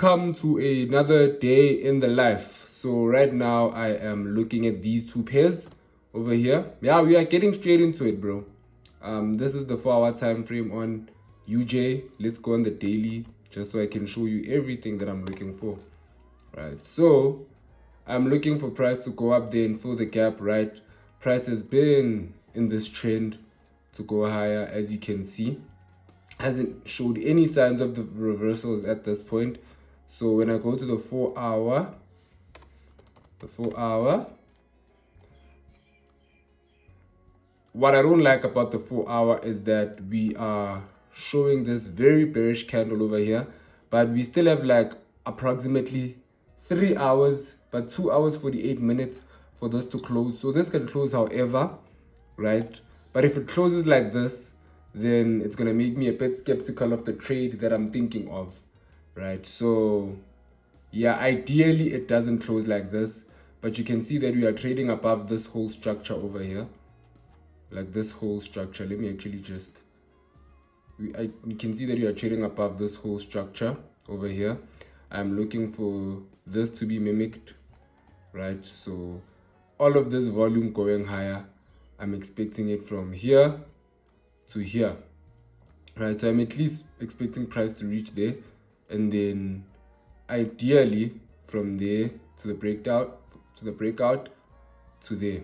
come to another day in the life. So right now I am looking at these two pairs over here. Yeah, we are getting straight into it, bro. This is the 4-hour time frame on UJ. Let's go on the daily just so I can show you everything that I'm looking for. Right, so I'm looking for price to go up there and fill the gap. Right, price has been in this trend to go higher, as you can see. Hasn't showed any signs of the reversals at this point. So when I go to the 4-hour, what I don't like about the 4-hour is that we are showing this very bearish candle over here, but we still have like approximately 3 hours, but 2 hours 48 minutes for this to close. So this can close however, right? But if it closes like this, then it's gonna make me a bit skeptical of the trade that I'm thinking of, right? So yeah, ideally it doesn't close like this, but you can see that we are trading above this whole structure over here, like this whole structure. Let me actually just, you can see that we are trading above this whole structure over here. I'm looking for this to be mimicked, right? So all of this volume going higher, I'm expecting it from here to here, right? So I'm at least expecting price to reach there, and then ideally from there to the breakout to there,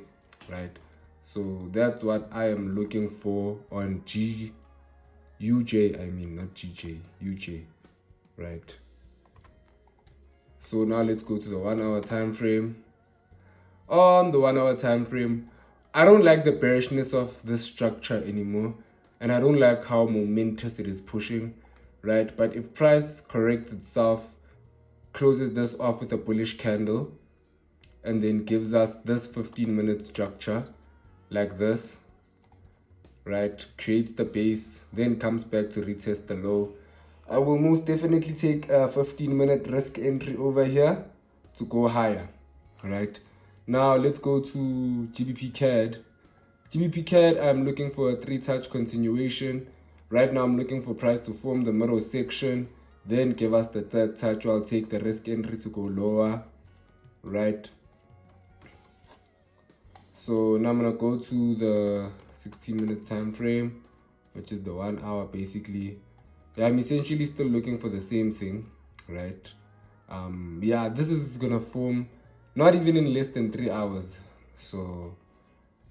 right? So that's what I am looking for on UJ, I mean not GJ, UJ, right? So now let's go to the 1-hour time frame. On the 1-hour time frame, I don't like the bearishness of this structure anymore, and I don't like how momentous it is pushing, right? But if price corrects itself, closes this off with a bullish candle, and then gives us this 15-minute structure like this, right, creates the base, then comes back to retest the low, I will most definitely take a 15-minute risk entry over here to go higher, right? Now let's go to GBP CAD. GBP CAD, I'm looking for a 3-touch continuation. Right now I'm looking for price to form the middle section, then give us the 3rd touch. I'll take the risk entry to go lower, right? So now I'm gonna go to the 16-minute time frame, which is the 1 hour basically. Yeah, I'm essentially still looking for the same thing, right? Yeah, this is gonna form not even in less than 3 hours. So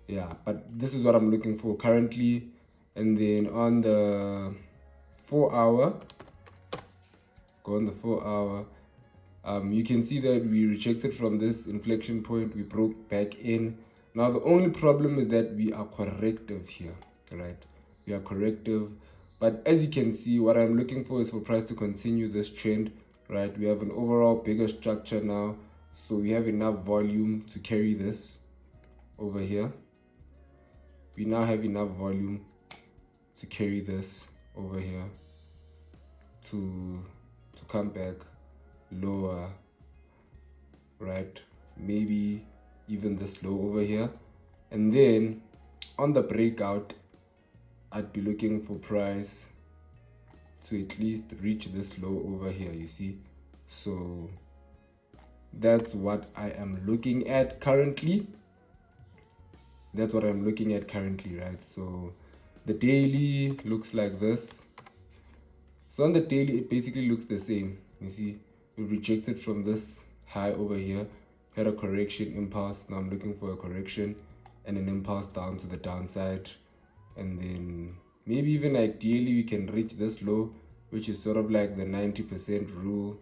yeah, but this is what I'm looking for currently. And then on the 4-hour, go on the 4-hour, you can see that we rejected from this inflection point, we broke back in. Now the only problem is that we are corrective here, right? We are corrective, but as you can see, what I'm looking for is for price to continue this trend, right? We have an overall bigger structure now, so we have enough volume to carry this over here. We now have enough volume to carry this over here to come back lower, right? Maybe even this low over here, and then on the breakout I'd be looking for price to at least reach this low over here, you see. So that's what I am looking at currently. Right? So the daily looks like this. So on the daily it basically looks the same, you see. We rejected from this high over here, had a correction impulse. Now I'm looking for a correction and an impulse down to the downside, and then maybe even ideally we can reach this low, which is sort of like the 90% rule,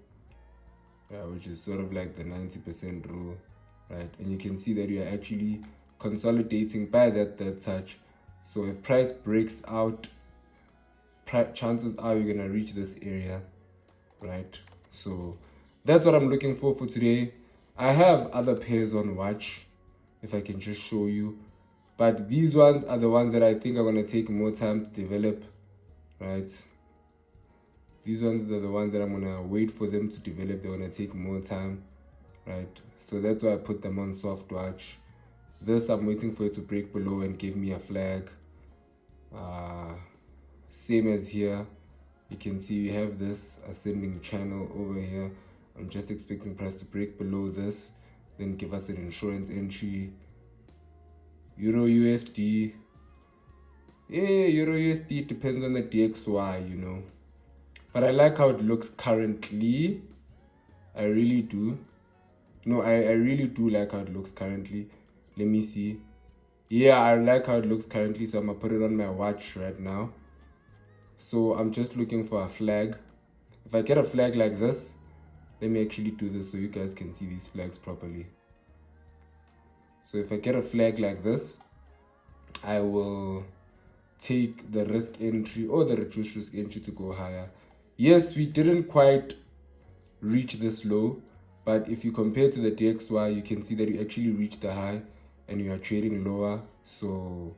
right? And you can see that we are actually consolidating by that 3rd touch. So if price breaks out, chances are you're gonna reach this area, right? So that's what I'm looking for today. I have other pairs on watch, if I can just show you, but these ones are the ones that I think are going to take more time to develop, right? These ones are the ones that I'm going to wait for them to develop. They're going to take more time, right? So that's why I put them on soft watch. This, I'm waiting for it to break below and give me a flag. Same as here, You can see we have this ascending channel over here. I'm just expecting price to break below this, then give us an insurance entry. Euro USD. Yeah, Euro USD depends on the DXY, you know. But I like how it looks currently. I really do. No, I really do like how it looks currently. Let me see. Yeah, I like how it looks currently, so I'm gonna put it on my watch right now. So I'm just looking for a flag. If I get a flag like this, let me actually do this so you guys can see these flags properly. So if I get a flag like this, I will take the risk entry or the reduced risk entry to go higher. Yes, we didn't quite reach this low, but if you compare to the DXY, you can see that you actually reached the high and you are trading lower. So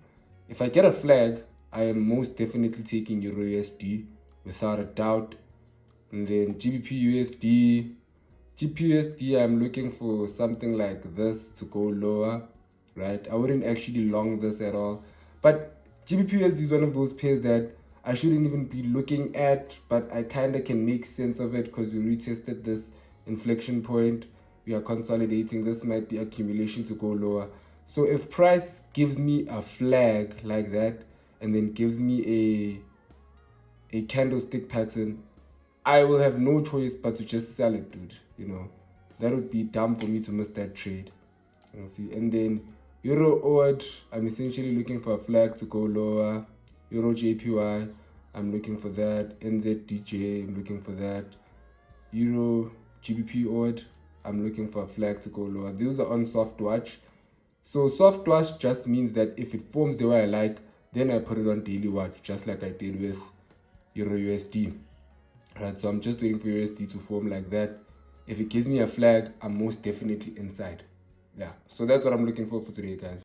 if I get a flag, I am most definitely taking Euro USD without a doubt. And then GBP USD, I'm looking for something like this to go lower, right? I wouldn't actually long this at all, but GBP USD is one of those pairs that I shouldn't even be looking at, but I kind of can make sense of it because we retested this inflection point. We are consolidating. This might be accumulation to go lower. So if price gives me a flag like that and then gives me a candlestick pattern, I will have no choice but to just sell it, dude. You know, that would be dumb for me to miss that trade. You see, and then Euro odd, I'm essentially looking for a flag to go lower. Euro JPY, I'm looking for that. NZDJ, I'm looking for that. Euro GBP odd, I'm looking for a flag to go lower. Those are on soft watch. So soft watch just means that if it forms the way I like, then I put it on daily watch, just like I did with Euro USD. Right, so I'm just waiting for USD to form like that. If it gives me a flag, I'm most definitely inside. Yeah, so that's what I'm looking for today, guys.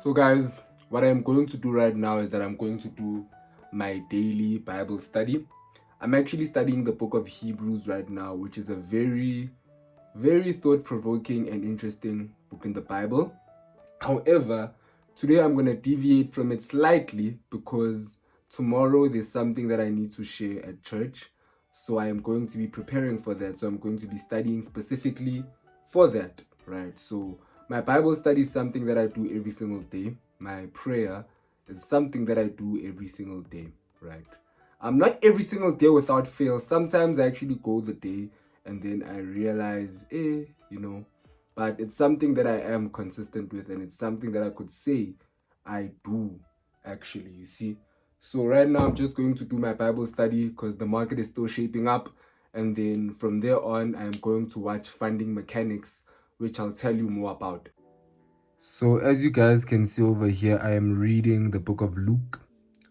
So guys, what I'm going to do right now is that I'm going to do my daily Bible study. I'm actually studying the book of Hebrews right now, which is a very, very thought-provoking and interesting book in the Bible. However, today I'm going to deviate from it slightly because tomorrow there's something that I need to share at church. So I am going to be preparing for that. So I'm going to be studying specifically for that, right? So my Bible study is something that I do every single day. My prayer is something that I do every single day, right? I'm not every single day without fail. Sometimes I actually go the day and then I realize, you know, but it's something that I am consistent with and it's something that I could say I do actually, you see. So right now I'm just going to do my Bible study because the market is still shaping up. And then from there on, I'm going to watch Funding Mechanics, which I'll tell you more about. So as you guys can see over here, I am reading the book of Luke,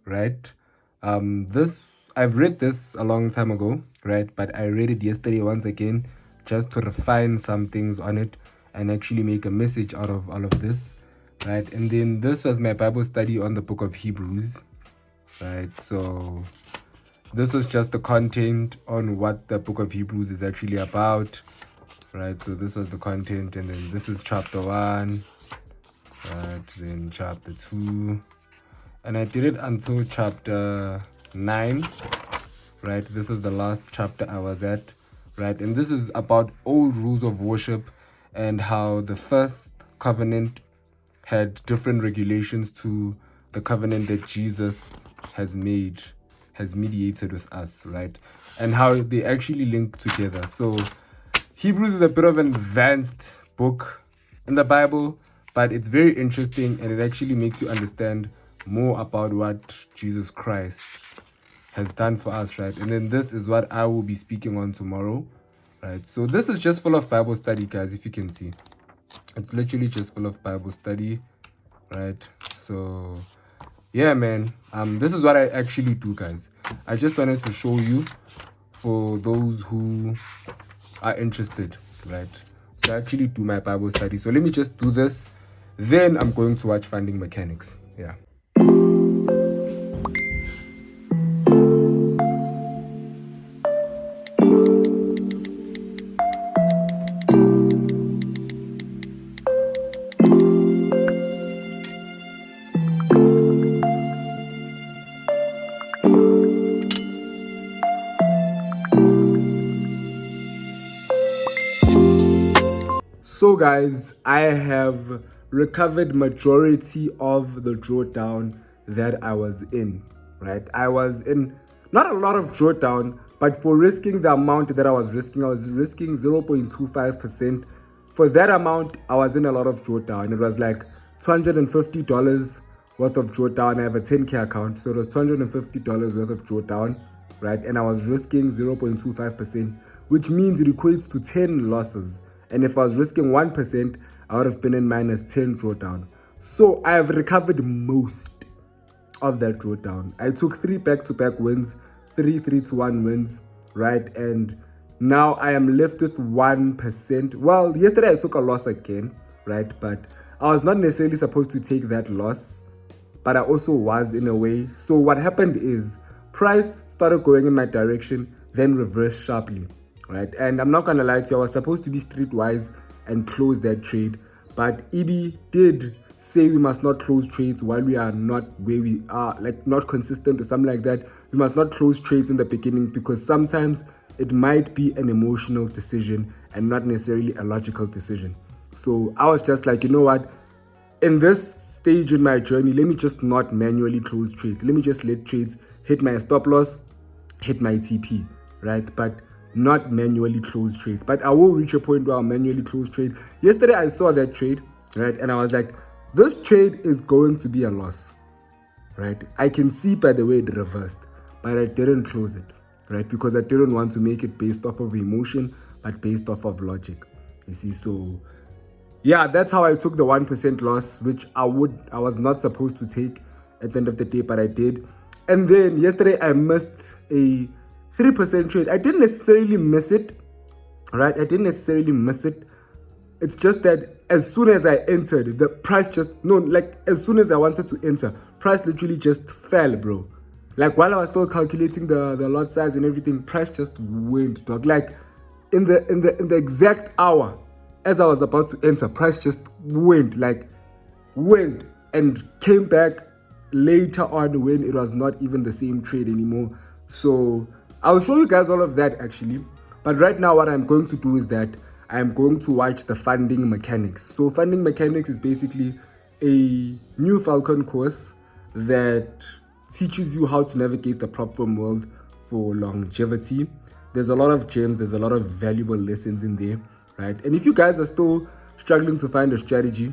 right? I've read this a long time ago, right? But I read it yesterday once again, just to refine some things on it and actually make a message out of all of this, right? And then this was my Bible study on the book of Hebrews, right? So this was just the content on what the book of Hebrews is actually about, right? So this was the content, and then this is chapter 1, right? Then chapter 2, and I did it until chapter 9, right? This is the last chapter I was at, right? And this is about old rules of worship and how the first covenant had different regulations to the covenant that Jesus has mediated with us, right? And how they actually link together. So Hebrews is a bit of an advanced book in the Bible, but it's very interesting and it actually makes you understand more about what Jesus Christ has done for us, right? And then this is what I will be speaking on tomorrow, right? So this is just full of Bible study, guys. If you can see, it's literally just full of Bible study, right? So yeah, man, this is what I actually do, guys. I just wanted to show you for those who are interested, right? So I actually do my Bible study. So let me just do this, then I'm going to watch Funding Mechanics. Yeah. So guys, I have recovered majority of the drawdown that I was in, right? I was in not a lot of drawdown, but for risking the amount that I was risking 0.25%. For that amount, I was in a lot of drawdown. It was like $250 worth of drawdown. I have a 10K account, so it was $250 worth of drawdown, right? And I was risking 0.25%, which means it equates to 10 losses. And if I was risking 1%, I would have been in minus 10 drawdown. So I have recovered most of that drawdown. I took 3 back-to-back wins, 3-3-1 wins, right? And now I am left with 1%. Well, yesterday I took a loss again, right? But I was not necessarily supposed to take that loss, but I also was in a way. So what happened is price started going in my direction, then reversed sharply, right? And I'm not gonna lie to you, I was supposed to be streetwise and close that trade, but EB did say we must not close trades while we are not where we are, like not consistent or something like that. We must not close trades in the beginning because sometimes it might be an emotional decision and not necessarily a logical decision. So I was just like, you know what, in this stage in my journey, let me just not manually close trades. Let me just let trades hit my stop loss, hit my TP, right? But not manually close trades. But I will reach a point where I'll manually close trade. Yesterday I saw that trade, right? And I was like, this trade is going to be a loss, right? I can see by the way it reversed, but I didn't close it, right? Because I didn't want to make it based off of emotion, but based off of logic. You see, so yeah, that's how I took the 1% loss, which I was not supposed to take at the end of the day, but I did. And then yesterday I missed a 3% trade. I didn't necessarily miss it, right? I didn't necessarily miss it. It's just that as soon as I entered, the price as soon as I wanted to enter, price literally just fell, bro. Like while I was still calculating the lot size and everything, price just went, dog. Like in the exact hour as I was about to enter, price just went and came back later on when it was not even the same trade anymore. So I'll show you guys all of that actually. But right now what I'm going to do is that I'm going to watch the Funding Mechanics. So Funding Mechanics is basically a new Falcon course that teaches you how to navigate the prop firm world for longevity. There's a lot of gems, there's a lot of valuable lessons in there, right? And if you guys are still struggling to find a strategy,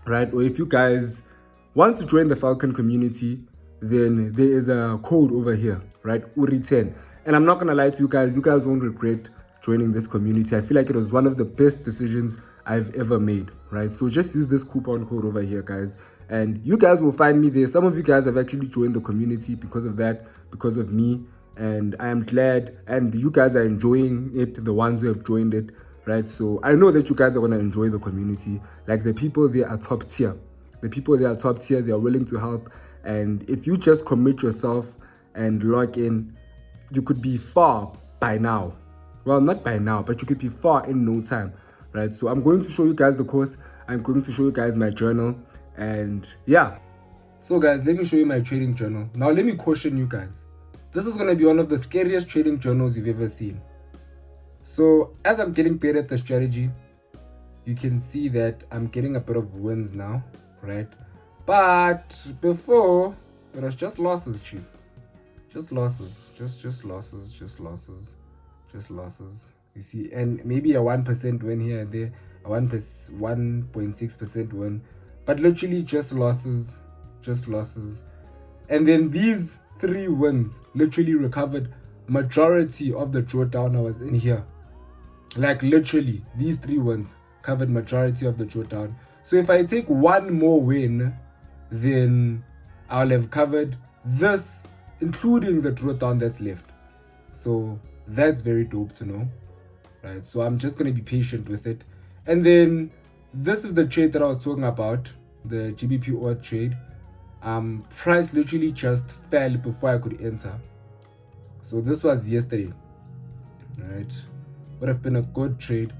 right, or if you guys want to join the Falcon community, then there is a code over here, right, URI10. And I'm not gonna lie to you guys won't regret joining this community. I feel like it was one of the best decisions I've ever made, right? So just use this coupon code over here, guys, and you guys will find me there. Some of you guys have actually joined the community because of that, because of me, and I am glad, and you guys are enjoying it, the ones who have joined it, right? So I know that you guys are gonna enjoy the community. Like the people there are top tier. The people there are top tier, they are willing to help, and if you just commit yourself and log in, you could be far by now. Well, not by now, but you could be far in no time, right? So I'm going to show you guys the course. I'm going to show you guys my journal, and yeah. So guys, let me show you my trading journal. Now let me caution you guys. This is going to be one of the scariest trading journals you've ever seen. So as I'm getting better at the strategy, you can see that I'm getting a bit of wins now, right? But before, it was just losses, chief. Just losses, just losses. You see, and maybe a 1% win here and there, a 1.6% win, but literally just losses, just losses. And then these 3 wins literally recovered majority of the drawdown I was in here. Like literally, these 3 wins covered majority of the drawdown. So if I take one more win, then I'll have covered this, including the drawdown that's left. So that's very dope to know, right? So I'm just going to be patient with it. And then this is the trade that I was talking about, the GBP odd trade. Price literally just fell before I could enter. So this was yesterday, right? Would have been a good trade.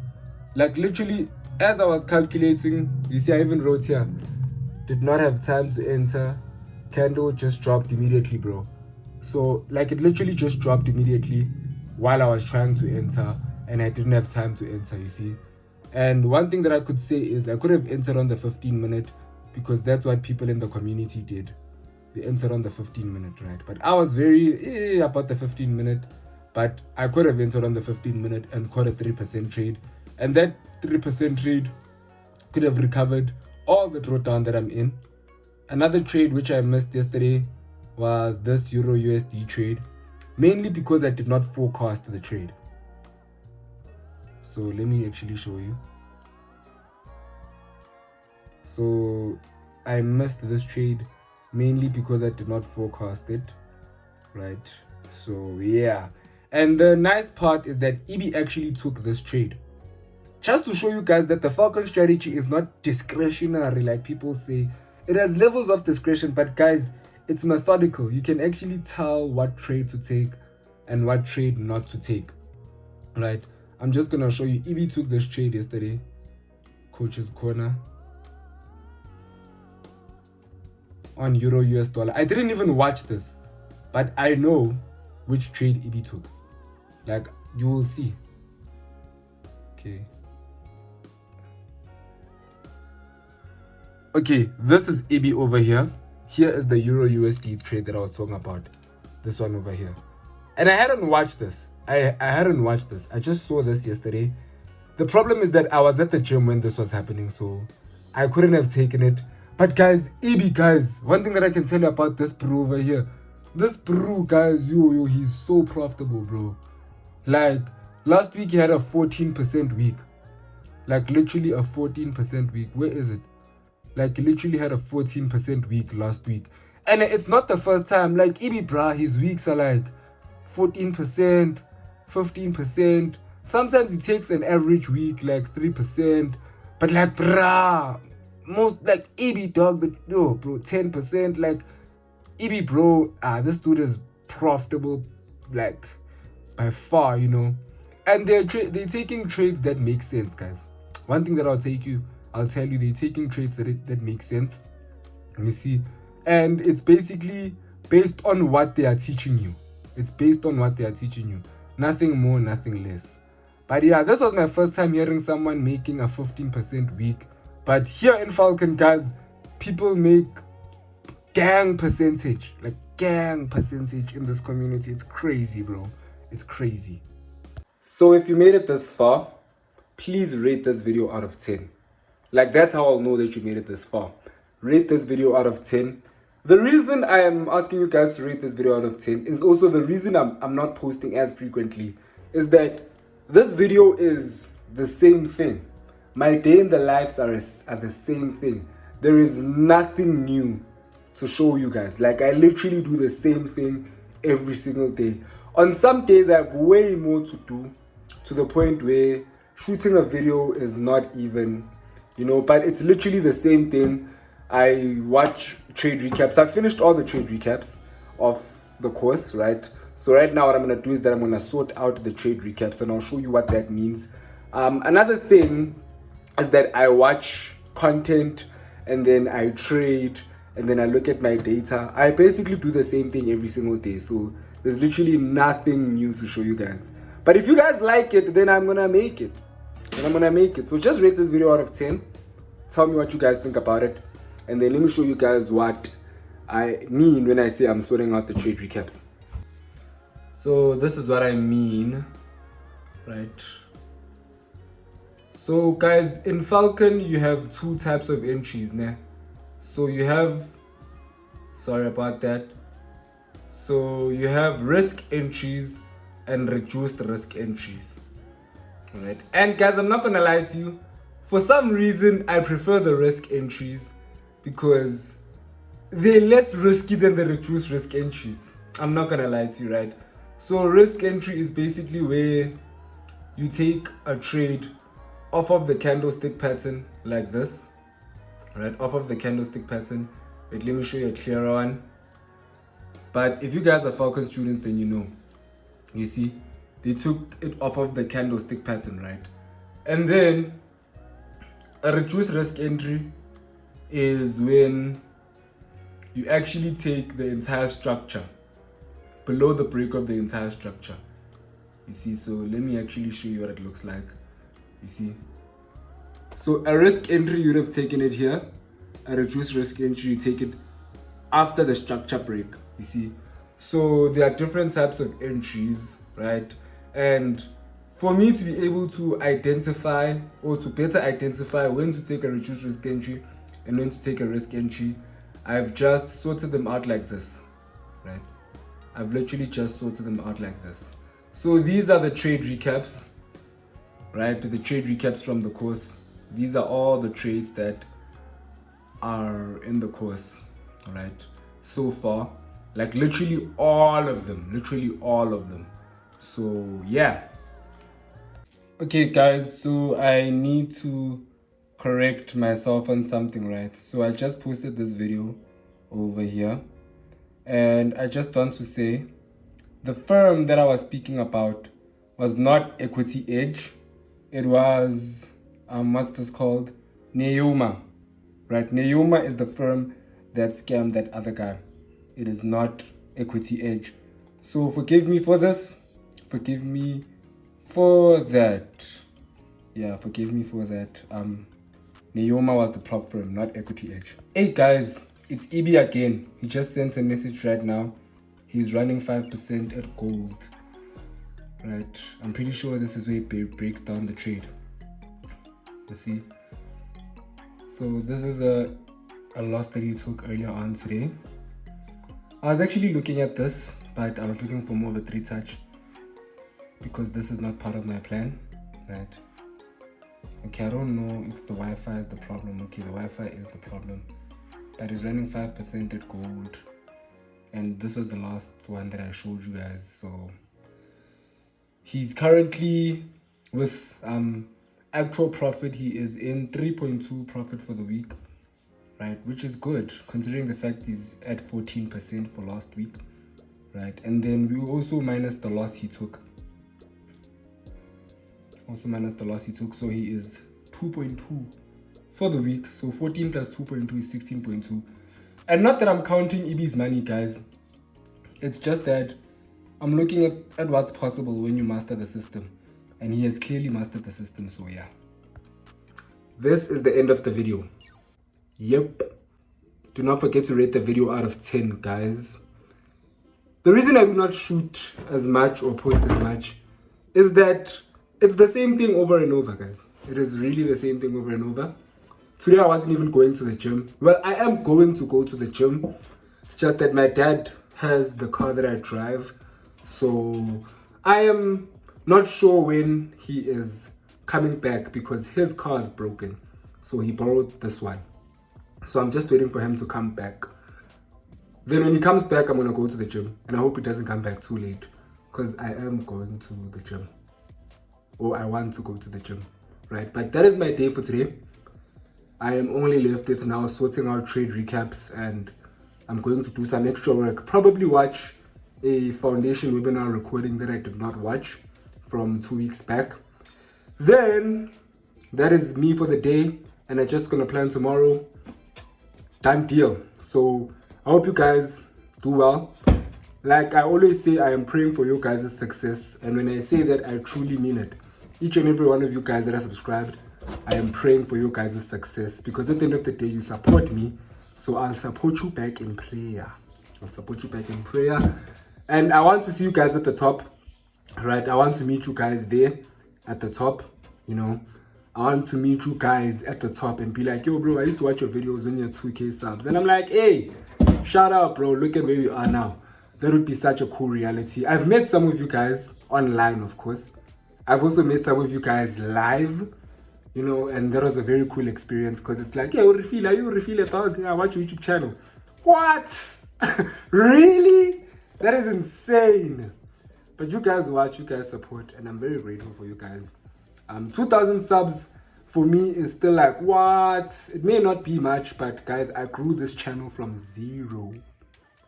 Like literally, as I was calculating, you see I even wrote here, did not have time to enter, candle just dropped immediately, bro. So like it literally just dropped immediately while I was trying to enter, and I didn't have time to enter, you see. And one thing that I could say is I could have entered on the 15-minute, because that's what people in the community did. They entered on the 15-minute, right? But I was very about the 15-minute, but I could have entered on the 15-minute and caught a 3% trade, and that 3% trade could have recovered all the drawdown that I'm in. Another trade which I missed yesterday was this Euro USD trade, mainly because I did not forecast the trade. So let me actually show you. So I missed this trade mainly because I did not forecast it, right? So yeah, and the nice part is that EB actually took this trade, just to show you guys that the Falcon strategy is not discretionary like people say. It has levels of discretion, but guys, it's methodical. You can actually tell what trade to take and what trade not to take, right? I'm just gonna show you. EB took this trade yesterday, coach's corner, on Euro US dollar. I didn't even watch this, but I know which trade EB took. Like you will see. Okay, this is EB over here. Here is the Euro USD trade that I was talking about. This one over here. And I hadn't watched this. I hadn't watched this. I just saw this yesterday. The problem is that I was at the gym when this was happening, so I couldn't have taken it. But guys, EB guys, one thing that I can tell you about this bro over here. This bro, guys, yo, he's so profitable, bro. Like, last week he had a 14% week. Like, literally a 14% week. Where is it? Like, he literally had a 14% week last week. And it's not the first time. Like, EB, bruh, his weeks are like 14%, 15%. Sometimes he takes an average week, like 3%. But, like, bruh, most, like, EB, dog, yo, bro, 10%. Like, EB, bro, this dude is profitable, like, by far, you know. And they're taking trades that make sense, guys. One thing that I'll tell you, they're taking trades that make sense. You see, and it's basically based on what they are teaching you. It's based on what they are teaching you. Nothing more, nothing less. But yeah, this was my first time hearing someone making a 15% week. But here in Falcon, guys, people make gang percentage. Like gang percentage in this community. It's crazy, bro. It's crazy. So if you made it this far, please rate this video out of 10. Like, that's how I'll know that you made it this far. Rate this video out of 10. The reason I am asking you guys to rate this video out of 10 is also the reason I'm not posting as frequently, is that this video is the same thing. My day in the lives are the same thing. There is nothing new to show you guys. Like, I literally do the same thing every single day. On some days I have way more to do, to the point where shooting a video is not even, you know, but it's literally the same thing. I watch trade recaps. I finished all the trade recaps of the course, right? So right now what I'm going to do is that I'm going to sort out the trade recaps, and I'll show you what that means. Another thing is that I watch content, and then I trade, and then I look at my data. I basically do the same thing every single day. So there's literally nothing new to show you guys. But if you guys like it, then I'm going to make it. So just rate this video out of 10. Tell me what you guys think about it. And then let me show you guys what I mean when I say I'm sorting out the trade recaps. So this is what I mean, right? So guys, in Falcon you have two types of entries, né? So you have Sorry about that. So you have risk entries and reduced risk entries. Alright, and guys, I'm not gonna lie to you, for some reason I prefer the risk entries because they're less risky than the reduced risk entries. I'm not gonna lie to you, right? So risk entry is basically where you take a trade off of the candlestick pattern like this, right? Off of the candlestick pattern. Wait, let me show you a clearer one. But if you guys are Falcon students, then you know. You see, they took it off of the candlestick pattern, right? And then a reduced risk entry is when you actually take the entire structure below the break of the entire structure. You see, so let me actually show you what it looks like. You see, so a risk entry, you'd have taken it here. A reduced risk entry, you take it after the structure break. You see, so there are different types of entries, right? And for me to be able to identify, or to better identify when to take a reduced risk entry and when to take a risk entry, I've just sorted them out like this, right? I've literally just sorted them out like this. So these are the trade recaps, right? The trade recaps from the course. These are all the trades that are in the course, right? So far, like literally all of them. So yeah. Okay guys, so I need to correct myself on something, right? So I just posted this video over here, and I just want to say the firm that I was speaking about was not Equity Edge. It was what's this called? Neoma, right? Neoma is the firm that scammed that other guy. It is not Equity Edge. So forgive me for this. Forgive me for that. Yeah, forgive me for that. Neoma was the prop firm, not Equity Edge. Hey guys, it's EB again. He just sent a message right now. He's running 5% at gold. Right, I'm pretty sure this is where it breaks down the trade. You see? So this is a loss that he took earlier on today. I was actually looking at this, but I was looking for more of a 3-touch because this is not part of my plan, right? Okay, I don't know if the Wi-Fi is the problem. Okay, the Wi-Fi is the problem, but he's running 5% at gold, and this was the last one that I showed you guys. So he's currently with actual profit. He is in 3.2 profit for the week, right? Which is good considering the fact he's at 14% for last week, right? And then we also minus the loss he took. So he is 2.2 for the week. So 14 plus 2.2 is 16.2. And not that I'm counting EB's money, guys. It's just that I'm looking at what's possible when you master the system. And he has clearly mastered the system, so yeah. This is the end of the video. Yep. Do not forget to rate the video out of 10, guys. The reason I do not shoot as much or post as much is that it's the same thing over and over, guys. It is really the same thing over and over. Today I wasn't even going to the gym. Well, I am going to go to the gym. It's just that my dad has the car that I drive. So I am not sure when he is coming back because his car is broken. So he borrowed this one. So I'm just waiting for him to come back. Then when he comes back, I'm going to go to the gym. And I hope he doesn't come back too late, because I am going to the gym. Or I want to go to the gym, right? But that is my day for today. I am only left with now sorting out trade recaps, and I'm going to do some extra work. Probably watch a foundation webinar recording that I did not watch from 2 weeks back. Then that is me for the day, and I'm just gonna plan tomorrow. Done deal. So I hope you guys do well. Like I always say, I am praying for you guys' success, and when I say that, I truly mean it. Each and every one of you guys that are subscribed, I am praying for you guys' success, because at the end of the day, you support me, so I'll support you back in prayer. And I want to see you guys at the top, right? I want to meet you guys there at the top, you know. I want to meet you guys at the top and be like, yo bro, I used to watch your videos when you're 2K subs. And I'm like, hey, Shout out, bro. Look at where we are now. That would be such a cool reality. I've met some of you guys online, of course. I've also met some of you guys live, you know, and that was a very cool experience because it's like, yeah, you refill a dog. I watch your YouTube channel. What? Really? That is insane. But you guys watch, you guys support, and I'm very grateful for you guys. 2,000 subs for me is still like, what? It may not be much, but guys, I grew this channel from 0.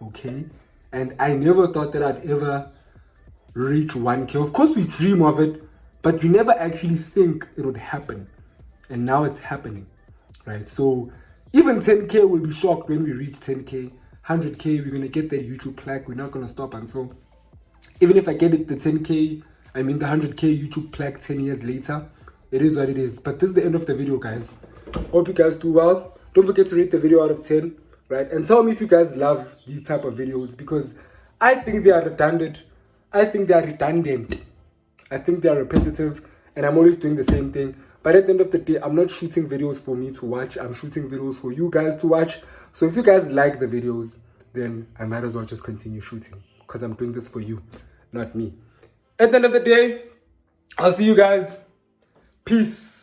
Okay? And I never thought that I'd ever reach 1K. Of course, we dream of it, but you never actually think it would happen. And now it's happening, right? So even 10K will be shocked when we reach 10K. 100K, we're going to get that YouTube plaque. We're not going to stop until, even if I get it, the 10K, I mean the 100K YouTube plaque 10 years later, it is what it is. But this is the end of the video, guys. Hope you guys do well. Don't forget to rate the video out of 10, right? And tell me if you guys love these type of videos, because I think they are redundant. I think they are redundant. I think they are repetitive, and I'm always doing the same thing. But at the end of the day, I'm not shooting videos for me to watch. I'm shooting videos for you guys to watch. So if you guys like the videos, then I might as well just continue shooting, because I'm doing this for you, not me. At the end of the day, I'll see you guys. Peace.